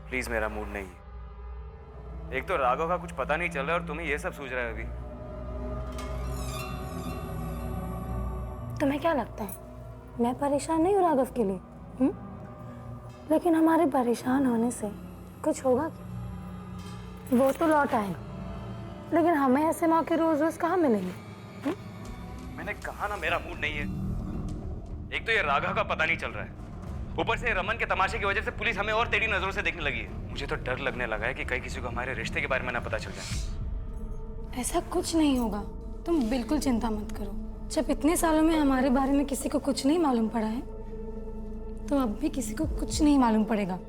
Please मेरा mood नहीं है। एक तो राघव का कुछ पता नहीं चल रहा है और तुम्हें ये सब सूझ रहा है अभी। तुम्हें क्या लगता है मैं परेशान नहीं हूँ राघव के लिए? लेकिन हमारे परेशान होने से कुछ होगा क्या? वो तो लौट आएगा, लेकिन हमें ऐसे मौके रोज रोज कहाँ मिलेंगे? मैंने कहा ना मेरा मूड नहीं है। एक तो ये राघव का पता नहीं चल रहा है, ऊपर से रमन के तमाशे की वजह से पुलिस हमें और टेढ़ी नजरों से देखने लगी है। मुझे तो डर लगने लगा है कि कहीं किसी को हमारे रिश्ते के बारे में ना पता चल जाए। ऐसा कुछ नहीं होगा, तुम बिल्कुल चिंता मत करो। जब इतने सालों में हमारे बारे में किसी को कुछ नहीं मालूम पड़ा है, तो अब भी किसी को कुछ नहीं मालूम पड़ेगा।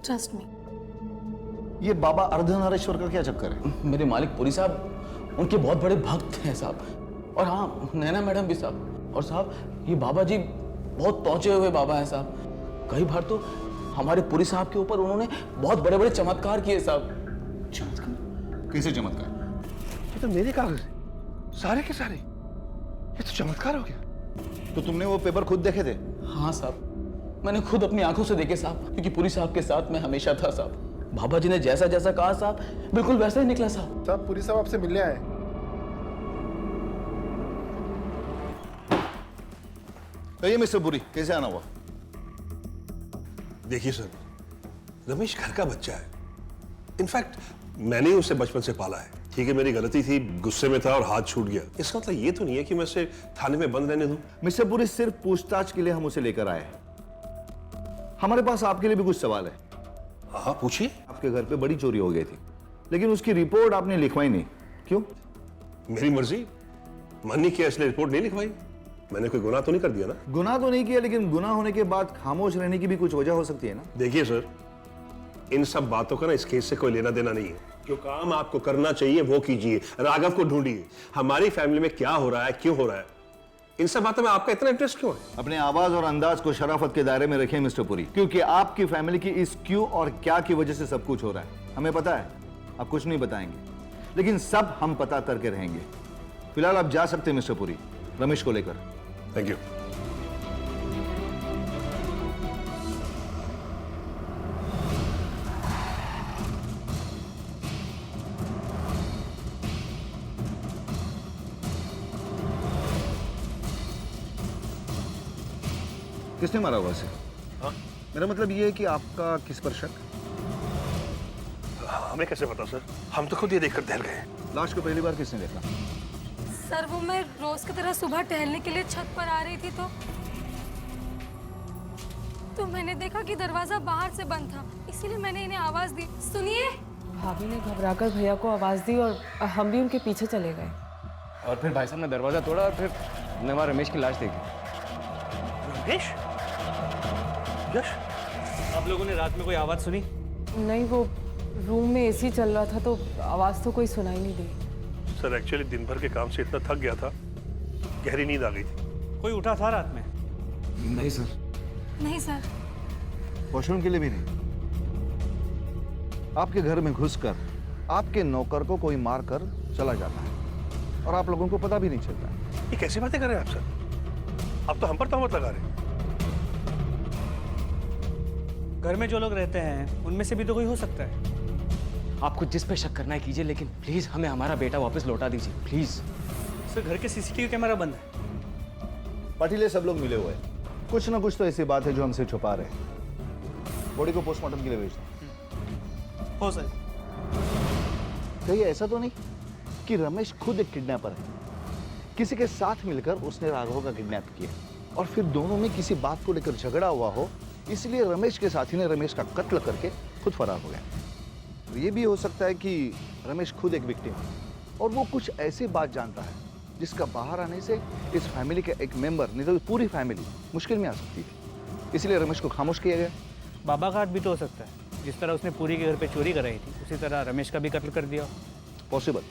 Trust me. ये बाबा अर्धनारेश्वर का क्या चक्कर है? मेरे मालिक पुरी साहब उनके बहुत बड़े भक्त हैं साहब, और हाँ नैना मैडम भी साहब। और साहब ये बाबा जी बहुत पहुंचे हुए बाबा हैं साहब। कई बार तो हमारे पुरी साहब के ऊपर उन्होंने बहुत बड़े बड़े चमत्कार किए साहब। चमत्कार? कैसे चमत्कार? ये तो मेरे कागज है सारे के सारे, ये तो चमत्कार हो गया। तो तुमने वो पेपर खुद देखे थे? हाँ साहब, मैंने खुद अपनी आंखों से देखे साहब, क्योंकि पुरी साहब के साथ मैं हमेशा था साहब। बाबा जी ने जैसा जैसा कहा साहब बिल्कुल वैसा ही निकला साहब। साहब पुरी साहब आपसे मिलने आए। कहिए मिस्टर पुरी, कैसे आना हुआ? देखिए सर, रमेश घर का बच्चा है। इनफैक्ट मैंने ही उसे बचपन से पाला है। ठीक है मेरी गलती थी, गुस्से में था और हाथ छूट गया। इसका मतलब ये तो नहीं है कि मैं उसे थाने में बंद रहने दूं। मिस्टर पुरी, सिर्फ पूछताछ के लिए हम उसे लेकर आए हैं। हमारे पास आपके लिए भी कुछ सवाल है। हाँ पूछिए। आपके घर पे बड़ी चोरी हो गई थी, लेकिन उसकी रिपोर्ट आपने लिखवाई नहीं, क्यों? मेरी मर्जी, मन नहीं किया इसलिए रिपोर्ट नहीं लिखवाई। मैंने कोई गुनाह तो नहीं कर दिया ना? गुनाह तो नहीं किया, लेकिन गुनाह होने के बाद खामोश रहने की भी कुछ वजह हो सकती है ना? देखिए सर, इन सब बातों का ना इस केस से कोई लेना देना नहीं है। जो काम आपको करना चाहिए वो कीजिए, राघव को ढूंढिए। हमारी फैमिली में क्या हो रहा है, क्यों हो रहा है, इन सब बातों में आपका इतना इंटरेस्ट क्यों है? अपने आवाज और अंदाज को शराफत के दायरे में रखें मिस्टर पुरी, क्योंकि आपकी फैमिली की इस क्यों और क्या की वजह से सब कुछ हो रहा है। हमें पता है आप कुछ नहीं बताएंगे, लेकिन सब हम पता करके रहेंगे। फिलहाल आप जा सकते हैं मिस्टर पुरी, रमेश को लेकर। Thank you. किसने मारा होगा इसे? हाँ? मेरा मतलब ये है कि आपका किस पर शक? हमें कैसे पता सर, हम तो खुद ये देखकर दहल गए। लाश को पहली बार किसने देखा? सर वो मैं रोज की तरह सुबह टहलने के लिए छत पर आ रही थी, तो मैंने देखा कि दरवाजा बाहर से बंद था, इसीलिए मैंने इन्हें आवाज दी। सुनिए। भाभी ने घबराकर भैया को आवाज दी और हम भी उनके पीछे चले गए। और फिर भाई साहब ने दरवाजा तोड़ा और फिर हमने वहां रमेश की लाश देखी। रमेश? यश? आप लोगों ने रात में कोई आवाज सुनी? नहीं, वो रूम में एसी चल रहा था तो आवाज तो कोई सुनाई नहीं दी। सर एक्चुअली दिन भर के काम से इतना थक गया था, गहरी नींद आ गई थी। कोई उठा था रात में? नहीं सर। नहीं सर। वॉशरूम के लिए भी नहीं। आपके घर में घुसकर आपके नौकर को कोई मार कर चला जाता है और आप लोगों को पता भी नहीं चलता। ये कैसी बातें कर रहे हैं आप सर? आप तो हम पर तोहमत लगा रहे हैं। घर में जो लोग रहते हैं उनमें से भी तो कोई हो सकता है। आपको जिस पे शक करना है कीजिए, लेकिन प्लीज हमें हमारा बेटा वापस लौटा दीजिए प्लीज। सर घर के सीसीटीवी कैमरा बंद है। पाटिल सब लोग मिले हुए हैं, कुछ ना कुछ तो ऐसी बात है जो हमसे छुपा रहे हैं। बॉडी को पोस्टमार्टम के लिए भेजना। हो सर। कहीं ऐसा तो नहीं कि रमेश खुद एक किडनैपर है, किसी के साथ मिलकर उसने राघव का किडनैप किया और फिर दोनों में किसी बात को लेकर झगड़ा हुआ हो, इसलिए रमेश के साथी ने रमेश का कत्ल करके खुद फरार हो गया। तो ये भी हो सकता है कि रमेश खुद एक विक्टिम है और वो कुछ ऐसी बात जानता है जिसका बाहर आने से इस फैमिली का एक मेंबर नहीं तो पूरी फैमिली मुश्किल में आ सकती है, इसलिए रमेश को खामोश किया गया। बाबा का हाथ भी तो हो सकता है, जिस तरह उसने पूरी के घर पे चोरी कराई थी उसी तरह रमेश का भी कत्ल कर दिया। पॉसिबल।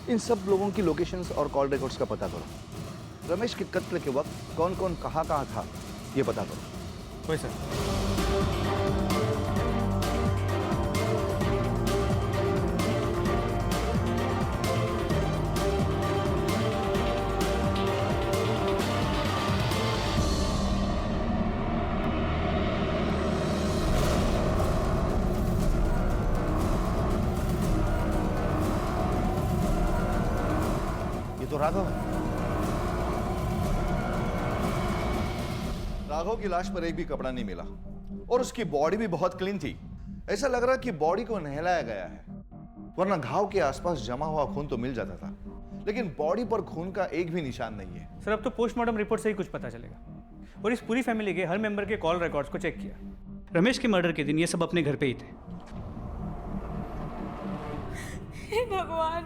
इन सब लोगों की लोकेशंस और कॉल रिकॉर्ड्स का पता करो। रमेश के कत्ल के वक्त कौन कौन कहाँ था ये पता करो। कोई सर। तो राघव है। राघव की लाश पर एक भी कपड़ा नहीं मिला और उसकी बॉडी भी बहुत क्लीन थी। ऐसा लग रहा कि बॉडी को नहलाया गया है, वरना घाव के आसपास जमा हुआ खून तो मिल जाता था, लेकिन बॉडी पर खून का एक भी निशान नहीं है। सर अब तो पोस्टमार्टम रिपोर्ट से ही कुछ पता चलेगा। और इस पूरी फैमिली के हर मेंबर के कॉल रिकॉर्ड्स को चेक किया। रमेश के मर्डर के दिन ये सब अपने घर पे ही थे। हे भगवान,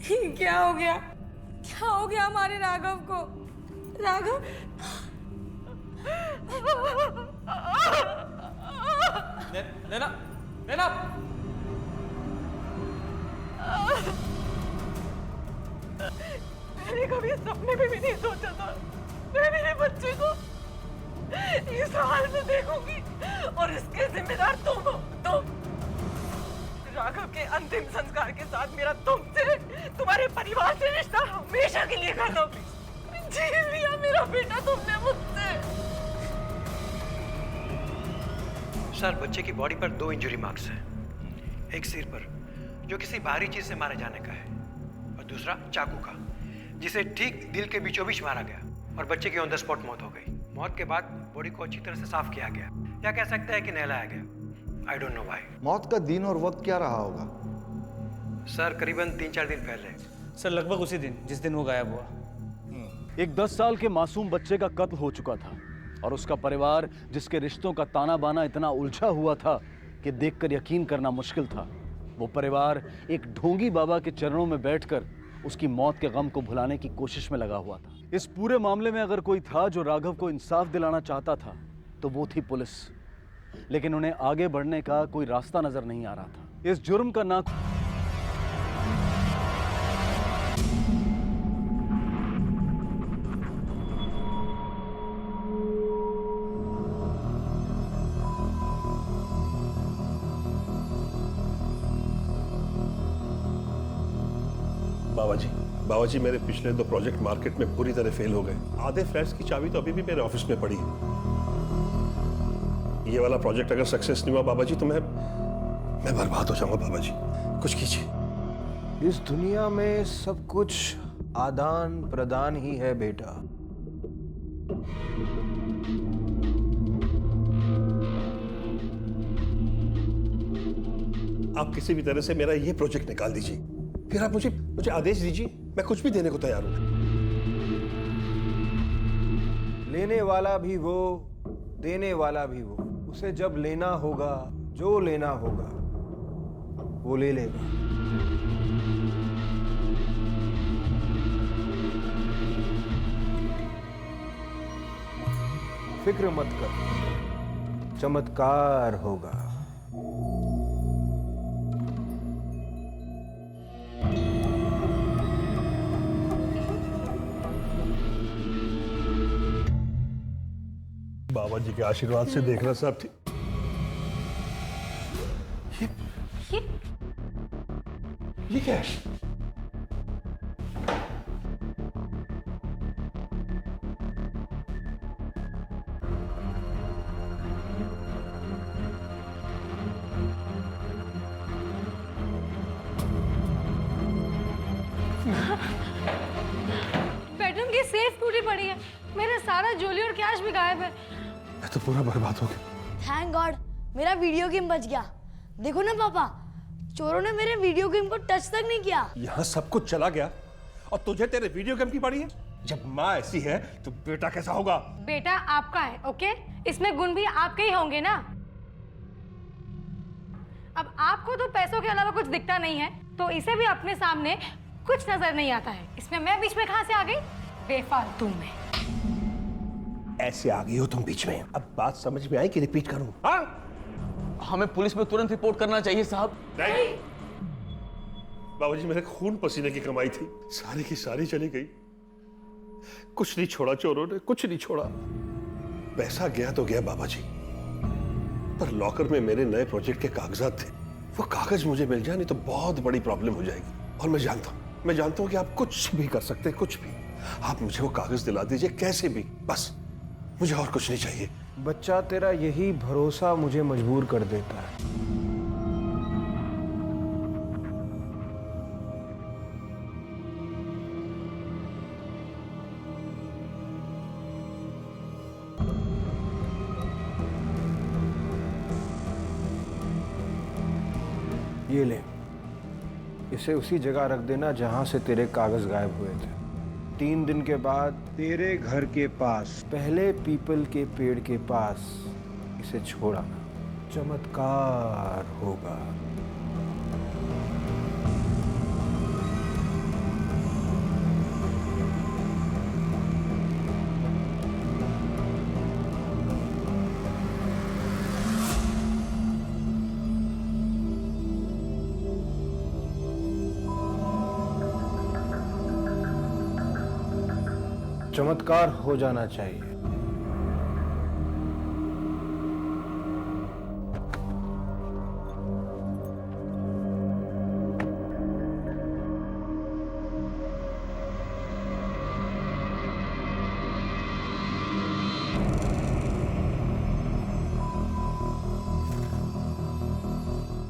ये क्या हो गया? क्या हो गया हमारे राघव को? राघव नैना, नैना, मैंने कभी सपने में भी नहीं सोचा था मैं मेरे बच्चे को इस हाल में देखूंगी, और इसके जिम्मेदार तुम हो। तुम राघव के अंतिम संस्कार के साथ मेरा तुमसे, तुम्हारे परिवार से रिश्ता हमेशा के लिए खत्म। छीन लिया मेरा बेटा तुमने मुझसे। सर, बच्चे की बॉडी पर 2 इंजरी मार्क्स हैं। एक सिर पर, जो किसी भारी चीज से मारे जाने का है, और दूसरा चाकू का, जिसे ठीक दिल के बीचों बीच मारा गया, और बच्चे की ऑन द स्पॉट मौत हो गई। मौत के बाद बॉडी को अच्छी तरह से साफ किया गया, या कह सकते हैं कि नहलाया गया। I don't know why. मौत का दिन और वक्त क्या रहा होगा? सर, करीबन 3-4 दिन पहले। सर लगभग उसी दिन जिस दिन वो गायब हुआ। एक 10 साल के मासूम बच्चे का कत्ल हो चुका था और उसका परिवार, जिसके रिश्तों का ताना बाना इतना उलझा हुआ था कि देखकर यकीन करना मुश्किल था, वो परिवार एक ढोंगी बाबा के चरणों में बैठकर उसकी मौत के गम को भुलाने की कोशिश में लगा हुआ था। इस पूरे मामले में अगर कोई था जो राघव को इंसाफ दिलाना चाहता था तो वो थी पुलिस, लेकिन उन्हें आगे बढ़ने का कोई रास्ता नजर नहीं आ रहा था। इस जुर्म का ना बाबा जी मेरे पिछले 2 प्रोजेक्ट मार्केट में पूरी तरह फेल हो गए। आधे फ्लैट्स की चाबी तो अभी भी मेरे ऑफिस में पड़ी है। ये वाला प्रोजेक्ट अगर सक्सेस नहीं हुआ बाबा जी, तो मैं बर्बाद हो जाऊंगा। बाबा जी कुछ कीजिए। इस दुनिया में सब कुछ आदान प्रदान ही है बेटा। आप किसी भी तरह से मेरा ये प्रोजेक्ट निकाल दीजिए, फिर आप मुझे आदेश दीजिए, मैं कुछ भी देने को तैयार हूं। लेने वाला भी वो, देने वाला भी वो। उसे जब लेना होगा, जो लेना होगा वो ले लेगा। फिक्र मत कर, चमत्कार होगा। बाबा जी के आशीर्वाद से देखना सब ठीक। ये क्या है? बेडरूम की सेफ टूटी पड़ी है, मेरा सारा ज्वेलरी और कैश भी गायब है। मैं तो पूरा बर्बाद हो गया। थैंक गॉड मेरा वीडियो गेम बच गया। देखो ना पापा, चोरों ने मेरे वीडियो गेम को टच तक नहीं किया। यहाँ सब कुछ चला गया और तुझे तेरे वीडियो गेम की पड़ी है। जब माँ ऐसी है तो बेटा कैसा होगा? बेटा आपका है, ओके? इसमें गुण भी आपके ही होंगे ना। अब आपको तो पैसों के अलावा कुछ दिखता नहीं है, तो इसे भी अपने सामने कुछ नजर नहीं आता है। इसमें मैं बीच में कहां से आ गई? बेफालतू में। ऐसे आ गई हो तुम बीच में। अब बात समझ में आई कि रिपीट करूं? हाँ? हमें पुलिस में तुरंत रिपोर्ट करना चाहिए साहब। नहीं। बाबूजी मेरे खून पसीने की कमाई थी, सारी की सारी चली गई। कुछ नहीं छोड़ा चोरों ने, कुछ नहीं छोड़ा। पैसा गया तो गया बाबा जी, पर लॉकर में मेरे नए प्रोजेक्ट के कागजात थे। वो कागज मुझे मिल जाए नहीं तो बहुत बड़ी प्रॉब्लम हो जाएगी। और मैं जानता हूं कि आप कुछ भी कर सकते हैं, कुछ भी। आप मुझे वो कागज दिला दीजिए कैसे भी, बस मुझे और कुछ नहीं चाहिए। बच्चा, तेरा यही भरोसा मुझे मजबूर कर देता है। ये ले, इसे उसी जगह रख देना जहां से तेरे कागज गायब हुए थे। 3 दिन के बाद तेरे घर के पास, पहले पीपल के पेड़ के पास इसे छोड़ा, चमत्कार होगा। चमत्कार हो जाना चाहिए।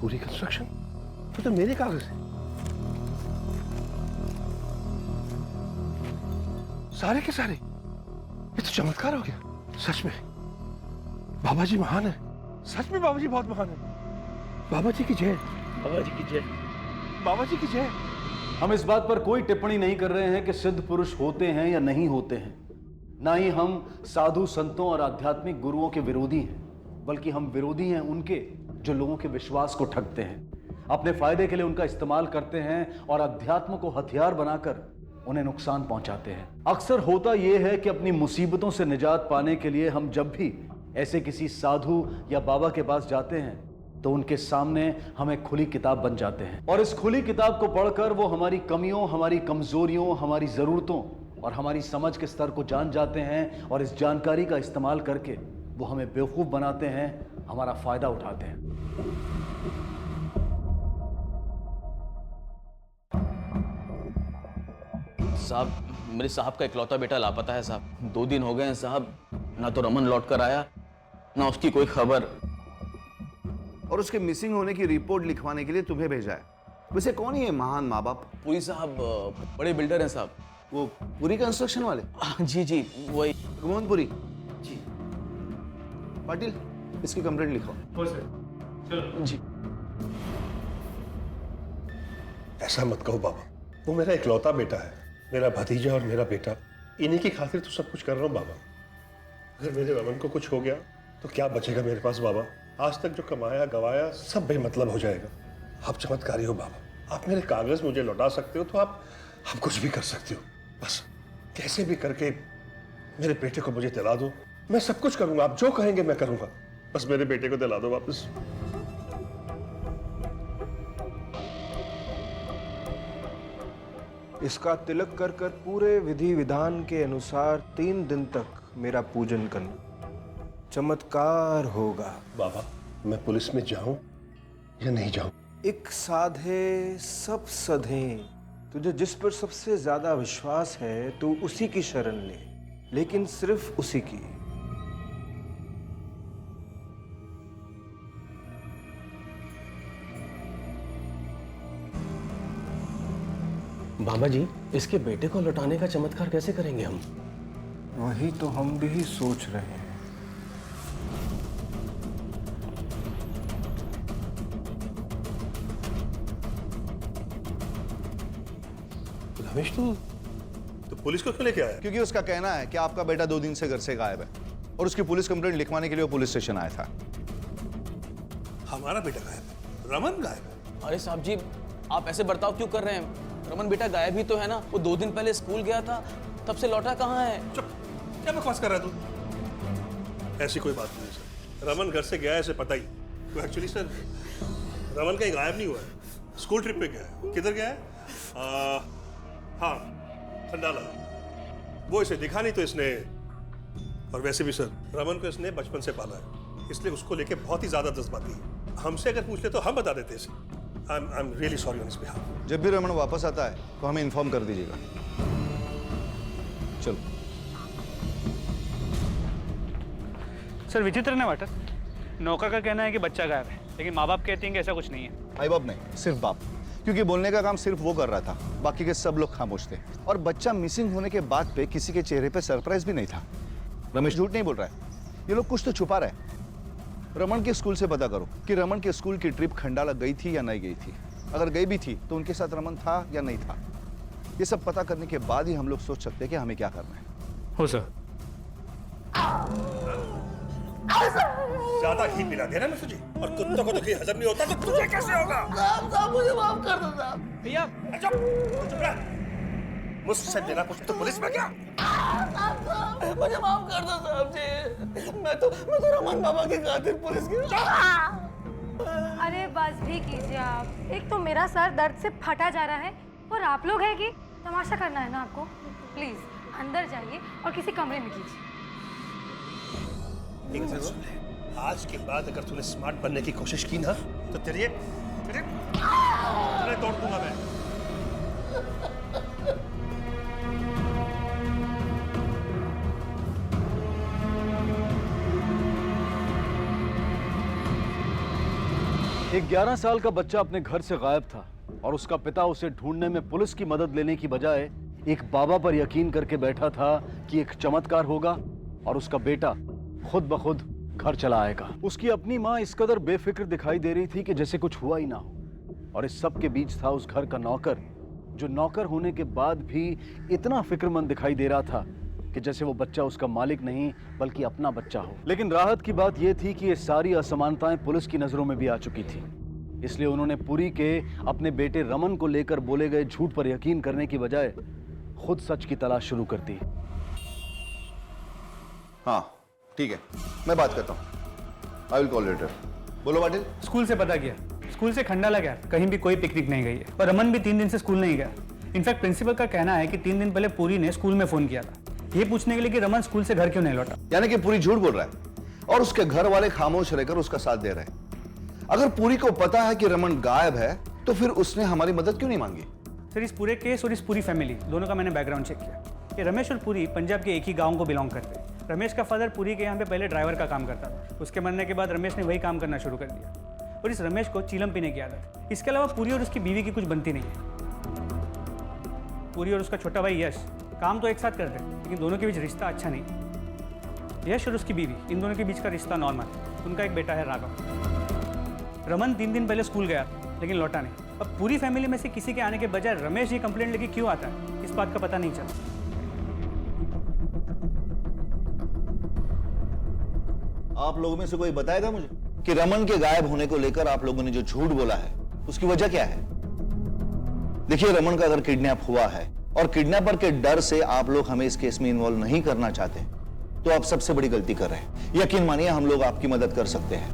पूरी कंस्ट्रक्शन तो मेरे कागज है, सारे के सारे। ये तो चमत्कार हो गया सच में। बाबा जी महान है, सच में बाबा जी बहुत महान है। बाबा जी की जय, बाबा जी की जय, बाबा जी की जय। हम इस बात पर कोई टिप्पणी नहीं कर रहे हैं कि सिद्ध पुरुष होते हैं या नहीं होते हैं, ना ही हम साधु संतों और आध्यात्मिक गुरुओं के विरोधी हैं, बल्कि हम विरोधी हैं उनके जो लोगों के विश्वास को ठगते हैं, अपने फायदे के लिए उनका इस्तेमाल करते हैं और अध्यात्म को हथियार बनाकर उन्हें नुकसान पहुंचाते हैं। अक्सर होता यह है कि अपनी मुसीबतों से निजात पाने के लिए हम जब भी ऐसे किसी साधु या बाबा के पास जाते हैं तो उनके सामने हमें खुली किताब बन जाते हैं, और इस खुली किताब को पढ़कर वो हमारी कमियों, हमारी कमजोरियों, हमारी जरूरतों और हमारी समझ के स्तर को जान जाते हैं, और इस जानकारी का इस्तेमाल करके वो हमें बेवकूफ बनाते हैं, हमारा फायदा उठाते हैं। साहब, मेरे साहब का इकलौता बेटा लापता है साहब। 2 दिन हो गए हैं साहब, ना तो रमन लौट कर आया, ना उसकी कोई खबर। और उसके मिसिंग होने की रिपोर्ट लिखवाने के लिए तुम्हें भेजा है। वैसे कौन ही है महान माँ बाप? पुरी साहब बड़े बिल्डर हैं साहब। वो पुरी कंस्ट्रक्शन वाले? जी जी वही। गुमोहन पुरी जी। पाटिल, इसकी कंप्लेंट लिखो। हो सर, चलो जी। ऐसा मत कहो बाबा, वो मेरा इकलौता बेटा है, मेरा भतीजा और मेरा बेटा। इन्हीं की खातिर तो सब कुछ कर रहा हूँ बाबा। अगर मेरे रमन को कुछ हो गया तो क्या बचेगा मेरे पास बाबा? आज तक जो कमाया गवाया सब बेमतलब हो जाएगा। आप चमत्कारी हो बाबा, आप मेरे कागज मुझे लौटा सकते हो तो आप कुछ भी कर सकते हो। बस कैसे भी करके मेरे बेटे को मुझे दिला दो, मैं सब कुछ करूंगा। आप जो कहेंगे मैं करूंगा, बस मेरे बेटे को दिला दो वापस। इसका तिलक कर कर पूरे विधि विधान के अनुसार 3 दिन तक मेरा पूजन करना, चमत्कार होगा। बाबा, मैं पुलिस में जाऊं या नहीं जाऊं? एक साधे सब सधे। तुझे जिस पर सबसे ज्यादा विश्वास है तू उसी की शरण ले, लेकिन सिर्फ उसी की। बाबा जी, इसके बेटे को लौटाने का चमत्कार कैसे करेंगे हम? वही तो हम भी सोच रहे हैं। रमेश, तो पुलिस को क्यों लेके आया? क्योंकि उसका कहना है कि आपका बेटा 2 दिन से घर से गायब है, और उसकी पुलिस कंप्लेंट लिखवाने के लिए वो पुलिस स्टेशन आया था। हमारा बेटा गायब है? रमन गायब है? अरे साहब जी, आप ऐसे बर्ताव क्यों कर रहे हैं? रमन बेटा गायब ही तो है ना। वो 2 दिन पहले स्कूल गया था, तब से लौटा कहाँ है? चुप, क्या बकवास कर रहा है तू? ऐसी कोई बात नहीं सर, रमन घर से गया है, इसे पता ही। तो एक्चुअली सर, रमन कहीं गायब नहीं हुआ है, स्कूल ट्रिप पे गया है। किधर गया है? हाँ, खंडाला। वो इसे दिखा नहीं तो इसने, और वैसे भी सर, रमन को इसने बचपन से पाला है, इसलिए उसको लेके बहुत ही ज्यादा जज्बाती है। हमसे अगर पूछ ले तो हम बता देते इसे। I am really sorry on his behalf. जब भी रमन वापस आता है तो हमें इन्फॉर्म कर दीजिएगा। चलो सर, विचित्र नहीं वाटत? नौका का कहना है कि बच्चा गायब है, लेकिन माँ बाप कहते हैं कि ऐसा कुछ नहीं है। माई बाप नहीं, सिर्फ बाप, क्योंकि बोलने का काम सिर्फ वो कर रहा था, बाकी के सब लोग खामोश थे। और बच्चा मिसिंग होने के बाद पे किसी के चेहरे पे सरप्राइज भी नहीं था। रमेश झूठ नहीं बोल रहा है, ये लोग कुछ तो छुपा रहे हैं। रमन के स्कूल से पता करो कि रमन के स्कूल की ट्रिप खंडाला गई थी या नहीं गई थी। अगर गई भी थी तो उनके साथ रमन था या नहीं था। ये सब पता करने के बाद ही हम लोग सोच सकते हैं कि हमें क्या करना है। हो सर। ज्यादा घी पिला दे रहा मैं तुझे, और कुत्तों को तो घी हजम नहीं होता तो तुझे कैसे होगा? साहब मुझे माफ कर दो साहब। भैया चुप रह। मुझसे बिना कुछ तो पुलिस में क्या? मुझे माफ कर दो साहब जी। मैं तो रमन बाबा की खातिर पुलिस की। अरे बस भी कीजिए आप। एक तो मेरा सर दर्द से फटा जा रहा है और आप लोग हैं कि तमाशा करना है ना आपको। प्लीज अंदर जाइए और किसी कमरे में कीजिए। एक बात सुन ले, आज के बाद अगर तूने स्मार्ट बनने की कोशिश की ना तो तेरे तोड़ दूंगा मैं। एक 11 साल का बच्चा अपने घर से गायब था और उसका पिता उसे ढूंढने में पुलिस की मदद लेने की बजाय एक बाबा पर यकीन करके बैठा था कि एक चमत्कार होगा और उसका बेटा खुद ब खुद घर चला आएगा। उसकी अपनी माँ इस कदर बेफिक्र दिखाई दे रही थी कि जैसे कुछ हुआ ही ना हो। और इस सब के बीच था उस घर का नौकर, जो नौकर होने के बाद भी इतना फिक्रमंद दिखाई दे रहा था कि जैसे वो बच्चा उसका मालिक नहीं बल्कि अपना बच्चा हो। लेकिन राहत की बात यह थी कि ये सारी असमानताएं पुलिस की नजरों में भी आ चुकी थी। इसलिए उन्होंने पुरी के अपने बेटे रमन को लेकर बोले गए झूठ पर यकीन करने की बजाय खुद सच की तलाश शुरू कर दी। हाँ ठीक है, मैं बात करता हूँ। I will call later. बोलो पाटिल। स्कूल से पता किया, स्कूल से खंडाला गया, कहीं भी कोई पिकनिक नहीं गई है और रमन भी 3 दिन से स्कूल नहीं गया। इनफैक्ट प्रिंसिपल का कहना है कि 3 दिन पहले पुरी ने स्कूल में फोन किया था ये पूछने के लिए कि रमन स्कूल से घर क्यों नहीं लौटा। यानी कि पुरी झूठ बोल रहा है और उसके घर वाले खामोश रहकर उसका साथ दे रहे हैं। अगर पुरी को पता है कि रमन गायब है तो फिर उसने हमारी मदद क्यों नहीं मांगी? सर इस पूरे केस और इस पूरी फैमिली दोनों का मैंने बैकग्राउंड चेक किया। ये रमेश और पुरी पंजाब के एक ही गांव को बिलोंग करते हैं। रमेश का फादर पुरी के यहाँ पे पहले ड्राइवर का काम करता था। उसके मरने के बाद रमेश ने वही काम करना शुरू कर दिया और इस रमेश को चीलम पीने की आदत है। इसके अलावा पुरी और उसकी बीवी की कुछ बनती नहीं है। पुरी और उसका छोटा भाई यश काम तो एक साथ करते हैं लेकिन दोनों के बीच रिश्ता अच्छा नहीं। यश और उसकी बीवी, इन दोनों के बीच का रिश्ता नॉर्मल है। उनका एक बेटा है राघव। रमन 3 दिन पहले स्कूल गया लेकिन लौटा नहीं। अब पूरी फैमिली में से किसी के आने के बजाय रमेश ये कंप्लेंट लेके क्यों आता है इस बात का पता नहीं चला। आप लोगों में से कोई बताएगा मुझे कि रमन के गायब होने को लेकर आप लोगों ने जो झूठ बोला है उसकी वजह क्या है? देखिए, रमन का अगर किडनैप हुआ है और किडनैपर के डर से आप लोग हमें इस केस में इन्वॉल्व नहीं करना चाहते तो आप सबसे बड़ी गलती कर रहे हैं। यकीन मानिए हम लोग आपकी मदद कर सकते हैं।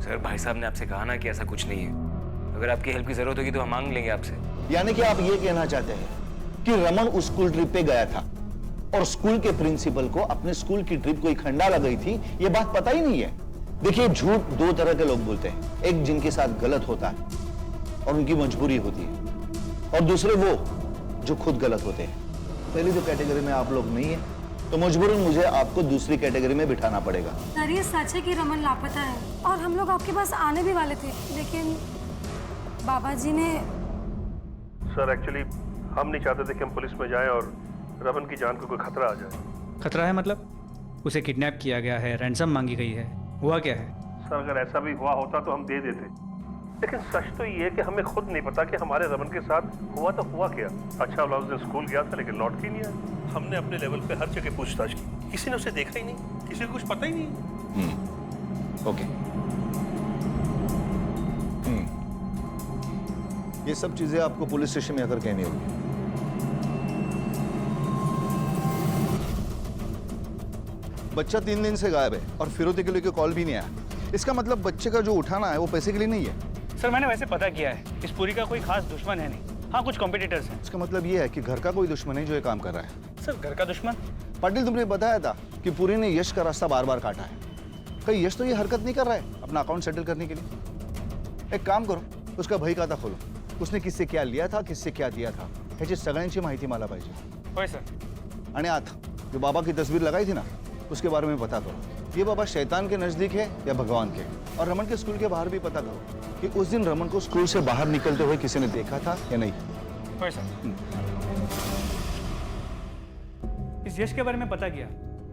सर भाई साहब ने आपसे कहा ना कि ऐसा कुछ नहीं है। अगर आपकी हेल्प की जरूरत होगी तो हम मांग लेंगे आपसे। यानी कि आप ये कहना चाहते हैं कि रमन उस स्कूल ट्रिप पे गया था और स्कूल के प्रिंसिपल को अपने स्कूल की ट्रिप कोई खंडाला गई थी ये बात पता ही नहीं है। देखिए, झूठ 2 तरह के लोग बोलते हैं, एक जिनके साथ गलत होता है और उनकी मजबूरी होती है, और दूसरे वो जो खुद गलत होते हैं। पहली 2 कैटेगरी में आप लोग नहीं है तो मजबूरन मुझे आपको दूसरी कैटेगरी में बिठाना पड़ेगा। सर ये सच है कि रमन लापता है और हम लोग आपके पास आने भी वाले थे लेकिन बाबा जी ने। सर एक्चुअली हम नहीं चाहते थे कि हम पुलिस में जाएं और रमन की जान को कोई खतरा आ जाए। खतरा है मतलब? उसे किडनैप किया गया है, रैंसम मांगी गई है, हुआ क्या है? सर अगर ऐसा भी हुआ होता तो हम दे देते, लेकिन सच तो ये है कि हमें खुद नहीं पता कि हमारे रमन के साथ हुआ तो हुआ क्या। अच्छा वाला उस दिन स्कूल गया था लेकिन लौट के नहीं आया। हमने अपने लेवल पे हर जगह पूछताछ की, किसी ने उसे देखा ही नहीं, किसी को कुछ पता ही नहीं। ओके। ये सब चीजें आपको पुलिस स्टेशन में आकर कहनी होगी। बच्चा 3 दिन से गायब है और फिरौती के लिए कॉल भी नहीं आया। इसका मतलब बच्चे का जो उठाना है वो पैसे के लिए नहीं है। सर मैंने वैसे पता किया है, इस पूरी का कोई खास दुश्मन है नहीं। हाँ कुछ कॉम्पिटिटर्स हैं। इसका मतलब ये है कि घर का कोई दुश्मन है जो ये काम कर रहा है। सर घर का दुश्मन? पाटिल, तुमने बताया था कि पूरी ने यश का रास्ता बार बार काटा है। कहीं यश तो ये हरकत नहीं कर रहा है अपना अकाउंट सेटल करने के लिए? एक काम करो, उसका भाई खाता खोलो, उसने किससे क्या लिया था, किससे क्या दिया था ह्याची सगळ्यांची माहिती मला पाहिजे। होय सर। आणि आता जो बाबा की तस्वीर लगाई थी ना उसके बारे में पता करो, ये बाबा शैतान के नजदीक है या भगवान के। और रमन के स्कूल के बाहर भी पता करो कि उस दिन रमन को स्कूल से बाहर निकलते हुए किसी ने देखा था या नहीं। होय सर। इस यश के बारे में पता किया,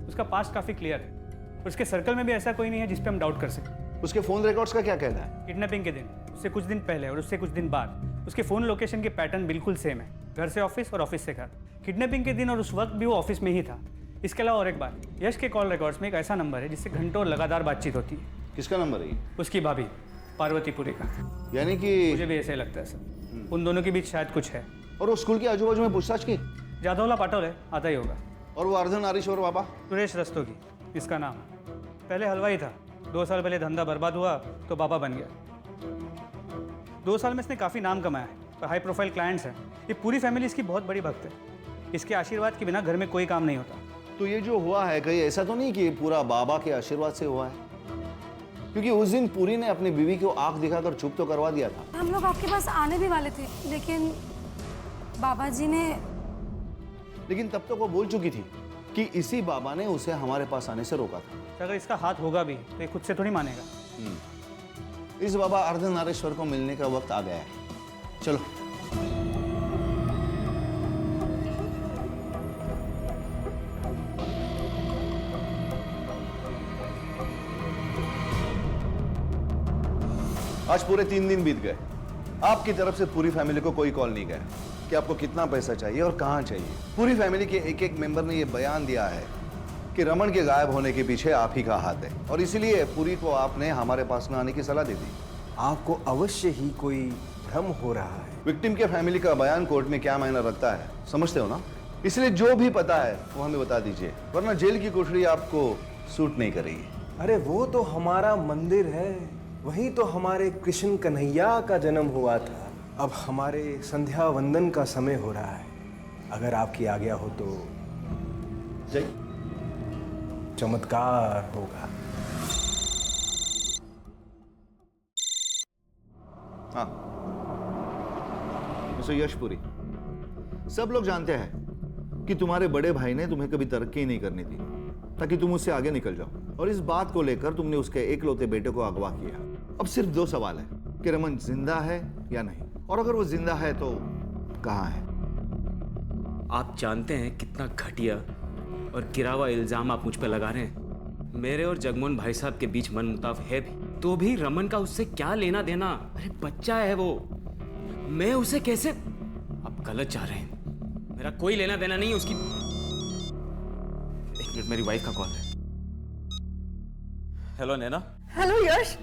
उसका पास्ट काफी क्लियर है। उसके सर्कल में भी ऐसा कोई नहीं है जिस पे हम डाउट कर सकें। उसके फोन रिकॉर्ड्स का क्या कहना है? किडनैपिंग के दिन, उससे कुछ दिन पहले और उससे कुछ दिन बाद उसके फ़ोन लोकेशन के पैटर्न बिल्कुल सेम है, घर से ऑफिस और ऑफिस से घर। किडनैपिंग के दिन और उस वक्त भी वो ऑफिस में ही था। इसके अलावा और एक बात, यश के कॉल रिकॉर्ड्स में एक ऐसा नंबर है जिससे घंटों लगातार बातचीत होती है। किसका नंबर है ये? उसकी भाभी पार्वतीपुरी का। यानी कि मुझे भी ऐसा ही लगता है सर, उन दोनों के बीच शायद कुछ है। और वो स्कूल के आजू बाजू में पूछताछ की? जाधवला पाटोल है, आता ही होगा। और वो अर्धनारीश्वर बाबा? सुरेश रस्तोगी इसका नाम। पहले हलवाई था, 2 साल पहले धंधा बर्बाद हुआ तो बाबा बन गया। 2 साल में इसने काफ़ी नाम कमाया है, हाई प्रोफाइल क्लाइंट्स हैं। ये पूरी फैमिली इसकी बहुत बड़ी भक्त है। इसके आशीर्वाद के बिना घर में कोई काम नहीं होता। तो ये जो हुआ है कहीं ऐसा तो नहीं कि पूरा बाबा के आशीर्वाद से हुआ है? क्योंकि उस दिन पूरी ने अपनी बीवी को आंख दिखाकर चुप तो करवा दिया था। हम लोग आपके पास आने भी वाले थे, लेकिन बाबा जी ने। लेकिन तब तक वो बोल चुकी थी कि इसी बाबा ने उसे हमारे पास आने से रोका था। अगर इसका हाथ होगा भी तो ये खुद से थोड़ी मानेगा। इस बाबा अर्धनारीश्वर को मिलने का वक्त आ गया है। चलो। आज पूरे 3 दिन बीत गए। आपकी तरफ से पूरी फैमिली को कोई कॉल नहीं गया कि आपको कितना पैसा चाहिए और कहां चाहिए। पूरी फैमिली के एक मेंबर ने यह बयान दिया है कि रमन के गायब होने के पीछे आप ही का हाथ है, और इसीलिए पूरी को आपने हमारे पास न आने की सलाह दे दी। आपको अवश्य ही कोई भ्रम हो रहा है। विक्टिम के फैमिली का बयान कोर्ट में क्या मायना रखता है समझते हो ना? इसलिए जो भी पता है वो हमें बता दीजिए, वरना जेल की कोठरी आपको सूट नहीं करेगी। अरे वो तो हमारा मंदिर है, वहीं तो हमारे कृष्ण कन्हैया का जन्म हुआ था। अब हमारे संध्या वंदन का समय हो रहा है। अगर आपकी आज्ञा हो तो जय चमत्कार होगा। हाँ, मिस्टर यशपुरी, सब लोग जानते हैं कि तुम्हारे बड़े भाई ने तुम्हें कभी तरक्की नहीं करनी थी ताकि तुम उससे आगे निकल जाओ, और इस बात को लेकर तुमने उसके एकलौते बेटे को अगवा किया। अब सिर्फ 2 सवाल है कि रमन जिंदा है या नहीं, और अगर वो जिंदा है तो कहाँ है? आप जानते हैं कितना घटिया और गिरा हुआ इल्जाम आप मुझ पर लगा रहे हैं। मेरे और जगमोहन भाई साहब के बीच मनमुटाव है भी, तो भी रमन का उससे क्या लेना देना? अरे बच्चा है वो, मैं उसे कैसे? आप गलत जा रहे हैं, मेरा कोई लेना देना नहीं उसकी। एक मिनट, मेरी वाइफ का कॉल है। हेलो नैना। हेलो यश,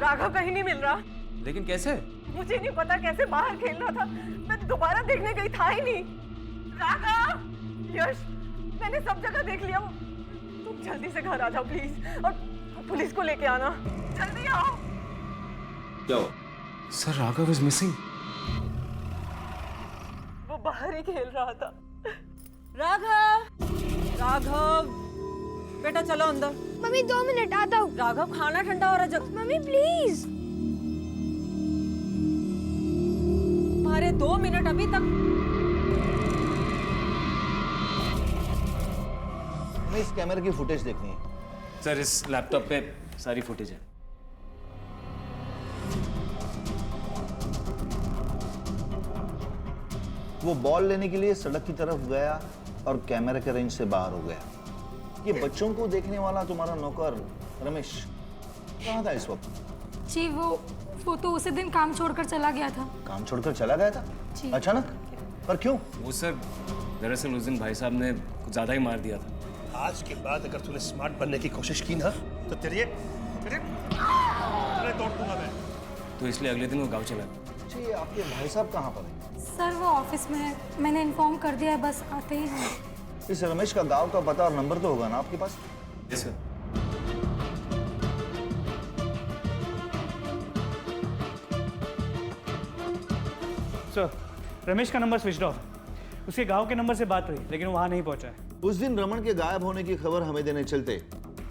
राघव कहीं नहीं मिल रहा। लेकिन कैसे? मुझे नहीं पता, कैसे बाहर खेल रहा था, मैं दोबारा देखने गई, था ही नहीं। राघव, यश, मैंने सब जगह देख लिया। तुम जल्दी से घर आ जाओ प्लीज, और पुलिस को लेके आना, जल्दी आओ। क्या हुआ? Sir Raghav is missing. वो बाहर ही खेल रहा था। राघव, राघव, बेटा चलो अंदर। मम्मी 2 मिनट आता हूँ। राघव खाना ठंडा हो रहा है। Mummy please. हमारे 2 मिनट अभी तक। हमें इस कैमरे की फुटेज देखनी है। सर इस लैपटॉप पे सारी फुटेज है। वो बॉल लेने के लिए सड़क की तरफ गया और कैमरे के रेंज से बाहर हो गया। ये बच्चों को देखने वाला तुम्हारा नौकर रमेश कहाँ था इस वक्त? जी वो तो उसी दिन काम छोड़कर चला गया था। काम छोड़कर चला गया था? जी। अचानक? पर क्यों? वो सर दरअसल उस दिन भाई साहब ने कुछ ज्यादा ही मार दिया था। आज के बाद अगर तूने स्मार्ट बनने की कोशिश की ना तो तेरे तोड़ दूंगा मैं। तो इसलिए अगले दिन वो गांव चला गया। जी, आपके भाई साहब कहाँ पर हैं? सर वो ऑफिस में है, मैंने इन्फॉर्म कर दिया है, बस आते ही हैं। इस रमेश का गांव का पता और नंबर तो होगा ना आपके पास? Yes sir. सर रमेश का नंबर स्विच ऑफ। उसके गांव के नंबर से बात हुई लेकिन वहां नहीं पहुंचा है। उस दिन रमन के गायब होने की खबर हमें देने चलते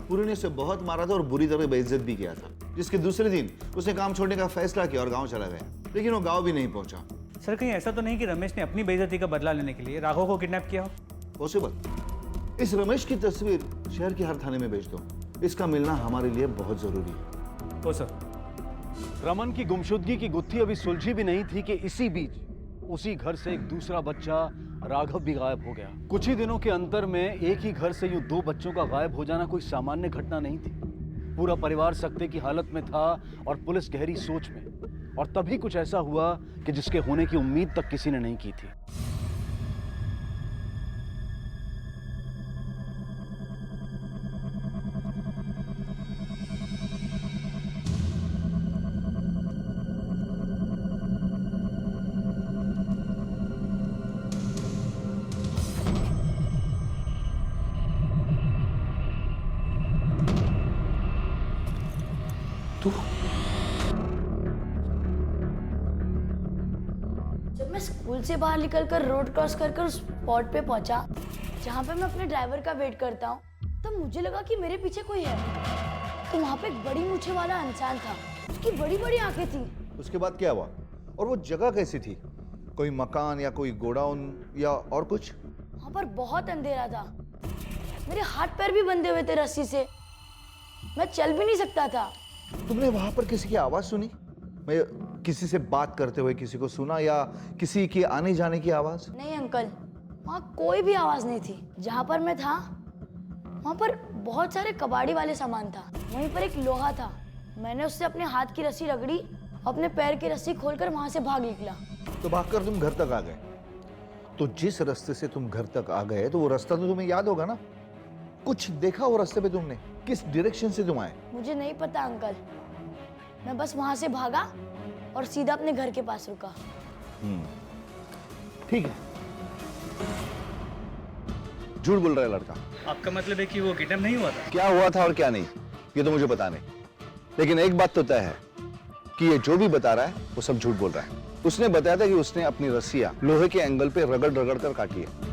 पूरी ने उसे बहुत मारा था और बुरी तरह बेइज्जत भी किया था, जिसके दूसरे दिन उसने काम छोड़ने का फैसला किया और गांव चला गया, लेकिन वो गांव भी नहीं पहुंचा। सर कहीं ऐसा तो नहीं कि रमेश ने अपनी बेइज्जती का बदला लेने के लिए राघव को किडनैप किया हो? पॉसिबल। इस रमेश की तस्वीर शहर के हर थाने में भेज दो, इसका मिलना हमारे लिए बहुत जरूरी है। ओ सर। रमन की गुमशुदगी की गुत्थी अभी सुलझी भी नहीं थी कि इसी बीच उसी घर से एक दूसरा बच्चा राघव भी गायब हो गया। कुछ ही दिनों के अंतर में एक ही घर से यूं 2 बच्चों का गायब हो जाना कोई सामान्य घटना नहीं थी। पूरा परिवार सकते की हालत में था और पुलिस गहरी सोच में। और तभी कुछ ऐसा हुआ कि जिसके होने की उम्मीद तक किसी ने नहीं की थी। जब मैं स्कूल से बाहर निकलकर रोड क्रॉस कर उस स्पॉट पे पहुंचा जहाँ पे मैं अपने ड्राइवर का वेट करता हूँ, तब मुझे लगा कि मेरे पीछे कोई है। तो वहाँ पे एक बड़ी मूछें वाला इंसान था, उसकी बड़ी बड़ी आंखें थी। उसके बाद क्या हुआ और वो जगह कैसी थी? कोई मकान या कोई गोडाउन या और कुछ? वहाँ पर बहुत अंधेरा था, मेरे हाथ पैर भी बंधे हुए थे रस्सी से, मैं चल भी नहीं सकता था। तुमने वहां पर किसी की आवाज सुनी? मैं किसी से बात करते हुए किसी को सुना या किसी की आने जाने की आवाज? नहीं अंकल, वहाँ कोई भी आवाज नहीं थी। जहाँ पर मैं था वहाँ पर बहुत सारे कबाड़ी वाले सामान था। वहीं पर एक लोहा था, मैंने उससे अपने हाथ की रस्सी रगड़ी, अपने पैर की रस्सी खोलकर वहां से भाग निकला। तो भागकर तुम घर तक आ गए। तो जिस रास्ते से तुम घर तक आ गए तो वो रास्ता तो तुम्हें याद होगा ना? कुछ देखा वो रास्ते पे तुमने? किस डायरेक्शन से तुम आए? मुझे नहीं पता अंकल, मैं बस वहां से भागा और सीधा अपने घर के पास रुका। ठीक है। झूठ बोल रहा है लड़का। आपका मतलब है कि वो किडनैप नहीं हुआ था? क्या हुआ था और क्या नहीं ये तो मुझे पता नहीं, लेकिन एक बात तो तय है कि ये जो भी बता रहा है वो सब झूठ बोल रहा है। उसने बताया था कि उसने अपनी रस्सियां लोहे के एंगल पे रगड़ रगड़ कर काटी है।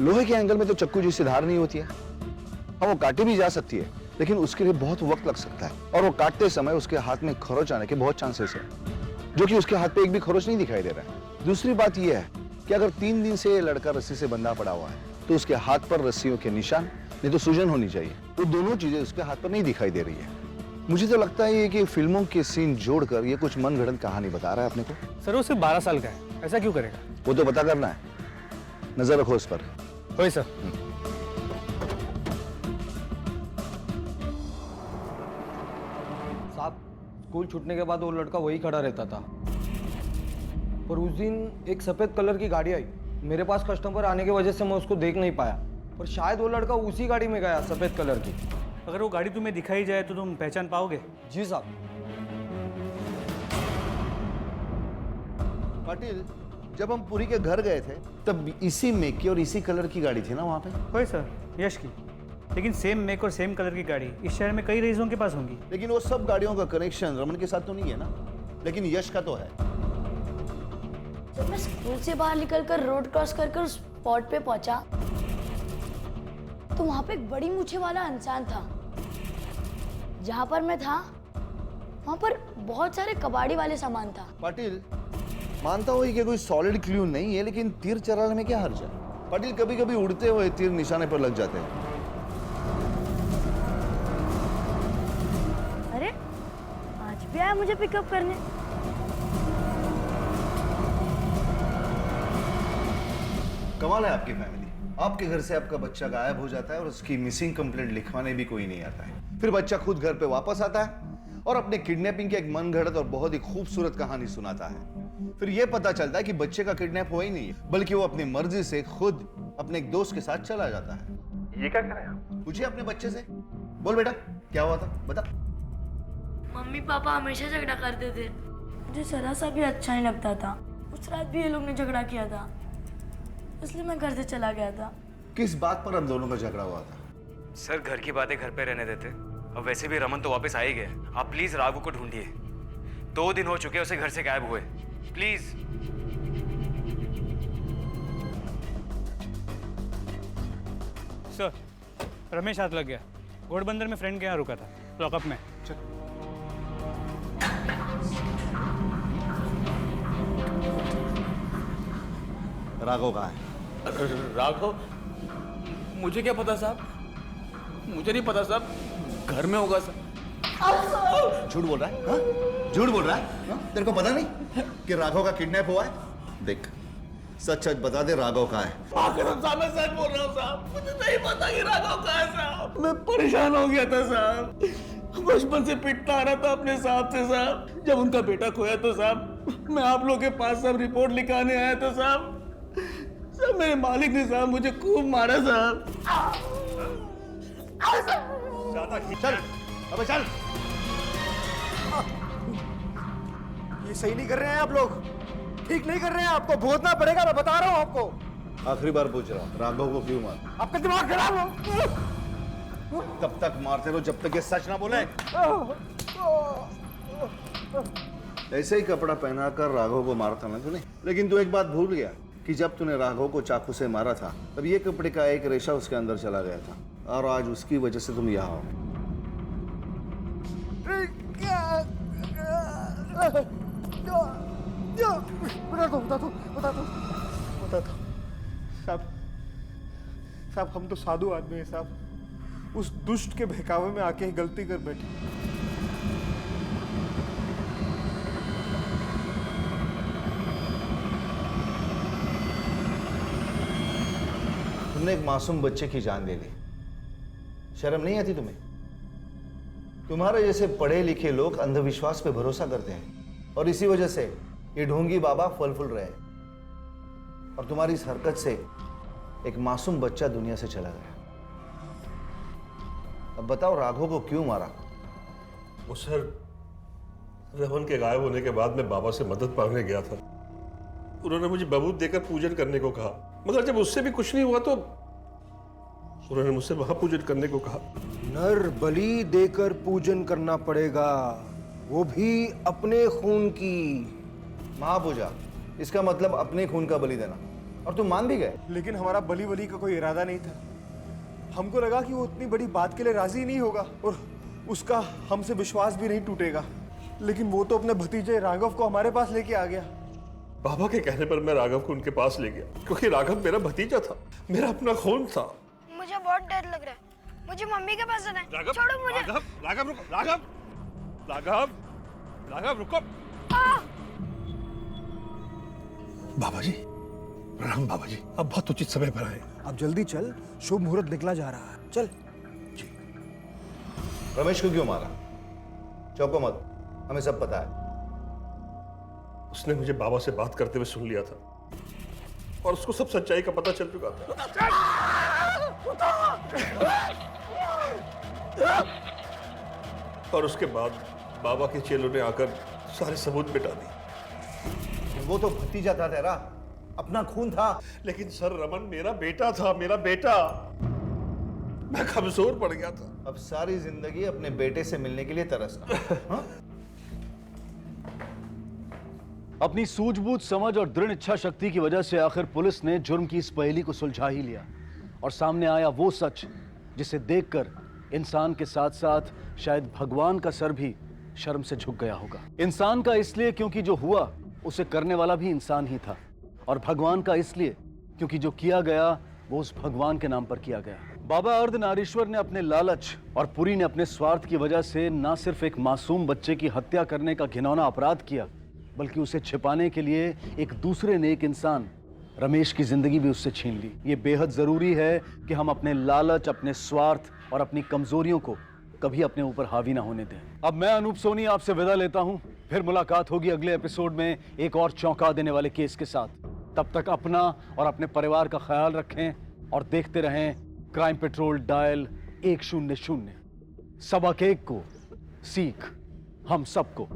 लोहे के एंगल में तो चक्कू जैसी धार नहीं होती है। हाँ, वो काटी भी जा सकती है, लेकिन उसके लिए बहुत वक्त लग सकता है और वो काटते समय उसके हाथ में खरोच आने के बहुत चांसेस है, जो कि उसके हाथ पे एक भी खरोच नहीं दिखाई दे रहा है। दूसरी बात यह है कि अगर 3 दिन से ये लड़का रस्सी से बंधा पड़ा हुआ है तो उसके हाथ पर रस्सियों के निशान नहीं तो सूजन होनी चाहिए। वो दोनों चीजें उसके हाथ पर नहीं दिखाई दे रही है। मुझे तो लगता है कि फिल्मों के सीन जोड़कर ये कुछ मनगढ़ंत कहानी बता रहा है अपने को। सर वो सिर्फ 12 साल का है, ऐसा क्यों करेगा? वो तो पता करना है, नजर रखो उस पर। ओए सर। साहब, स्कूल छूटने के बाद वो लड़का वही खड़ा रहता था, पर उस दिन एक सफेद कलर की गाड़ी आई। मेरे पास कस्टमर आने की वजह से मैं उसको देख नहीं पाया, पर शायद वो लड़का उसी गाड़ी में गया, सफेद कलर की। अगर वो गाड़ी तुम्हें दिखाई जाए तो तुम पहचान पाओगे? जी साहब। पाटिल, जब हम पुरी के घर गए थे तब इसी मेक की और इसी कलर की गाड़ी थी ना वहाँ पे? ओए सर, यश की। लेकिन सेम मेक और सेम कलर की गाड़ी इस शहर में कई रईसों के पास होंगी। लेकिन वो सब गाड़ियों का कनेक्शन रमन के साथ तो नहीं है ना, लेकिन यश का तो है। जब मैं स्कूल से बाहर निकलकर रोड क्रॉस कर उस स्पॉट पे पहुंचा तो वहां पे एक बड़ी मूछें वाला इंसान था। जहां पर मैं था वहां पर बहुत सारे कबाड़ी वाले सामान था। पाटिल, मानता हूँ कि कोई सॉलिड क्लू नहीं है, लेकिन तीर चलाने में क्या हर्ज है? पाटिल, कभी कभी उड़ते हुए तीर निशाने पर लग जाते हैं। अरे आज भी आया मुझे पिकअप करने। कमाल है आपकी फैमिली। आपके घर से आपका बच्चा गायब हो जाता है और उसकी मिसिंग कंप्लेंट लिखवाने भी कोई नहीं आता है। फिर बच्चा खुद घर पे वापस आता है और अपने किडनैपिंग की एक मनगढ़ंत और बहुत ही खूबसूरत कहानी सुनाता है। फिर यह पता चलता है कि बच्चे का किडनैप हुआ ही नहीं है, बल्कि वो अपनी मर्जी से खुद अपने एक दोस्त के साथ चला जाता है। ये क्या कर रहे हैं? पूछिए अपने बच्चे से। बोल बेटा, क्या हुआ था, बता। मम्मी पापा हमेशा झगड़ा करते थे, मुझे जरा सा भी अच्छा नहीं लगता था। उस रात भी ये लोग ने झगड़ा किया था, इसलिए मैं घर से चला गया था। किस बात पर हम दोनों का झगड़ा हुआ था? सर, घर की बातें घर पे रहने देते। अब वैसे भी रमन तो वापस आ ही गया। आप प्लीज राघव को ढूंढिए। 2 दिन हो चुके उसे घर से गायब हुए। प्लीज। सर, रमेश हाथ लग गया। घोड़बंदर में फ्रेंड के यहाँ रुका था, लॉकअप में। राघव कहाँ है? राघव? मुझे क्या पता साहब, मुझे नहीं पता साहब, घर में होगा सर। झूठ बोल रहा है? हाँ? झूठ बोल रहा है? हाँ? तेरे को पता नहीं कि राघव का किडनैप हुआ है? देख, सच सच बता दे, राघव कहाँ है? कसम साहब मैं सच बोल रहा हूँ साहब, मुझे नहीं पता कि राघव कहाँ है साहब। मैं परेशान हो गया था साहब, बचपन से पिटता आ रहा था अपने साहब से साहब। जब उनका बेटा खोया तो साहब मैं आप लोगों के पास सब रिपोर्ट लिखाने आया था साहब। सब मेरे मालिक ने साहब मुझे खूब मारा साहब। चल अबे चल। ये सही नहीं कर रहे हैं आप लोग, ठीक नहीं कर रहे हैं, आपको भुगतना पड़ेगा, मैं बता रहा हूँ आपको। आखिरी बार पूछ रहा हूँ, राघव को क्यों मार? आपका दिमाग खराब हो। तब तक मारते रहो जब तक ये सच ना बोले। ऐसे ही कपड़ा पहनाकर राघव को मारा था ना तूने, लेकिन तू एक बात भूल गया कि जब तूने राघव को चाकू से मारा था तब ये कपड़े का एक रेशा उसके अंदर चला गया था, और आज उसकी वजह से तुम यहाँ हो। बता दो साहब, हम तो साधु आदमी हैं साहब, उस दुष्ट के बहकावे में आके ही गलती कर बैठे। तुमने एक मासूम बच्चे की जान ले ली, शर्म नहीं आती तुम्हें? तुम्हारे जैसे पढ़े लिखे लोग अंधविश्वास पे भरोसा करते हैं और इसी वजह से ये ढोंगी बाबा फल फूल रहे हैं, और तुम्हारी इस हरकत से एक मासूम बच्चा दुनिया से चला गया। अब बताओ राघव को क्यों मारा? वो सर, रमन के गायब होने के बाद मैं बाबा से मदद मांगने गया था। उन्होंने मुझे बबूत देकर पूजन करने को कहा, मगर जब उससे भी कुछ नहीं हुआ तो उन्होंने मुझसे महापूजन करने को कहा। नर बलि देकर पूजन करना पड़ेगा, वो भी अपने खून की। महापूजा, इसका मतलब अपने खून का बलि देना, और तुम मान भी गए। लेकिन हमारा बलि बलि का कोई इरादा नहीं था। हमको लगा कि वो उतनी बड़ी बात के लिए राजी नहीं होगा और उसका हमसे विश्वास भी नहीं टूटेगा, लेकिन वो तो अपने भतीजे राघव को हमारे पास लेके आ गया। बाबा के कहने पर मैं राघव को उनके पास ले गया, क्योंकि राघव मेरा भतीजा था, मेरा अपना खून था। मुझे बहुत डर लग रहा है, मुझे मम्मी के पास जाना है। राघव, छोड़ो मुझे। राघव रुको, राघव रुको। बाबा जी, प्रणाम बाबा जी, अब बहुत उचित समय पर आए। अब जल्दी चल, शुभ मुहूर्त निकला जा रहा है, चल। जी। रमेश को क्यों मारा? चौंको मत, हमें सब पता है। उसने मुझे बाबा से बात करते हुए सुन लिया था और उसको सब सच्चाई का पता चल चुका था। और उसके बाद बाबा के चेलों ने आकर सारे सबूत मिटा दिए। वो तो भतीजा था तेरा, अपना खून था। लेकिन सर, रमन मेरा बेटा था, मेरा बेटा। मैं कमजोर पड़ गया था। अब सारी जिंदगी अपने बेटे से मिलने के लिए तरसना। अपनी सूझबूझ, समझ और दृढ़ इच्छा शक्ति की वजह से आखिर पुलिस ने जुर्म की इस पहेली को सुलझा ही लिया, और सामने आया वो सच जिसे देखकर इंसान के साथ साथ शायद भगवान का सर भी शर्म से झुक गया होगा। इंसान का इसलिए क्योंकि जो हुआ उसे करने वाला भी इंसान ही था, और भगवान का इसलिए क्योंकि जो किया गया वो उस भगवान के नाम पर किया गया। बाबा अर्धनारीश्वर ने अपने लालच और पुरी ने अपने स्वार्थ की वजह से न सिर्फ एक मासूम बच्चे की हत्या करने का घिनौना अपराध किया, बल्कि उसे छिपाने के लिए एक दूसरे नेक इंसान रमेश की जिंदगी भी उससे छीन ली। ये बेहद जरूरी है कि हम अपने लालच, अपने स्वार्थ और अपनी कमजोरियों को कभी अपने ऊपर हावी ना होने दें। अब मैं अनूप सोनी आपसे विदा लेता हूं, फिर मुलाकात होगी अगले एपिसोड में एक और चौंका देने वाले केस के साथ। तब तक अपना और अपने परिवार का ख्याल रखें और देखते रहें क्राइम पेट्रोल डायल 100। सबक एक को सीख हम सबको।